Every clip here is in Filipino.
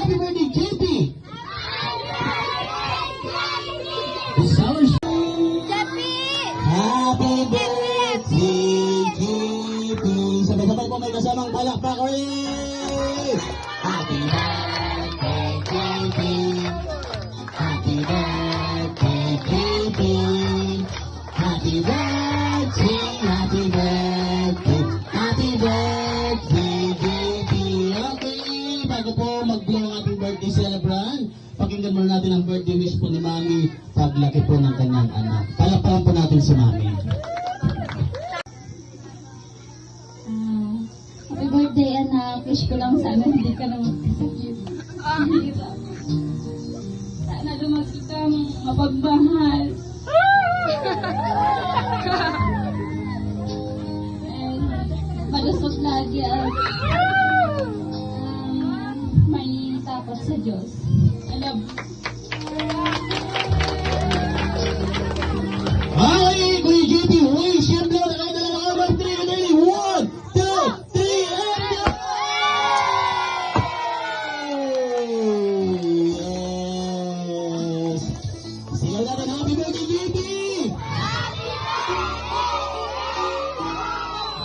Happy birthday, JP! Happy birthday, JP! Sabay-sabay po may kasamang palakpak ulit! Happy birthday, JP! Happy birthday, JP! Happy birthday, happy birthday, happy birthday, JP! Okay, bago po mag-blow ang ating birthday celebrant, pakinggan muna natin ang birthday wish po ni Mami paglaki po ng kanyang anak. Palakpakan po natin si Mami. Happy birthday, anak. Wish ko lang sana hindi ka na magkasakit. Hirap. Sana lumaki kang mapagmahal. And malusot lagi at may takot sa Diyos. I love you. Hi, Kuya JP! Uy, siyempre, nakadala na ka ng 3 and 1, 2, 3, and go! Yes! Sigaw natin, happy birthday, JP!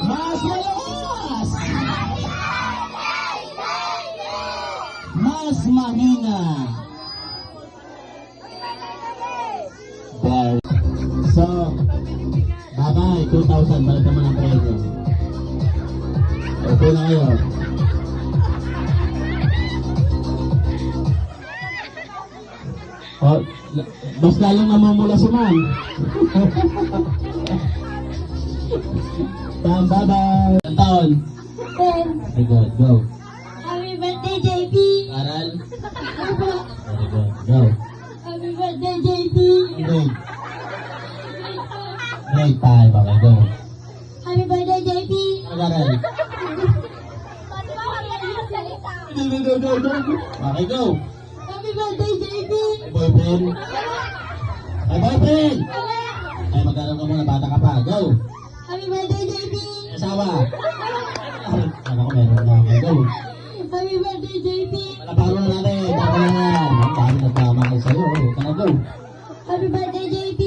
Mas malakas! Mas mahina! Very. So, bye-bye, 2,000, balik naman ang premyo. Okay na kayo. Oh, mas lalong namumula si Ma'am. Bye-bye. Ilang taon? 10. Very good, go. Happy birthday, JP. Aral? Very good, go. Happy birthday, JP. Grade. Grade 5, okay, go. Happy birthday, JP. Aral. Okay, go. Happy birthday, JP. Boyfriend. Ay, boyfriend! Ay, magkaroon ka muna, bata ka pa. Go! Happy birthday, JP. Asawa! Ay, ano ko, meron na. Okay, go! Happy birthday, JP. Palapakan na natin. Baka na yan. Ang dami nagmamahal sa'yo. Tara, go! Happy birthday, JP.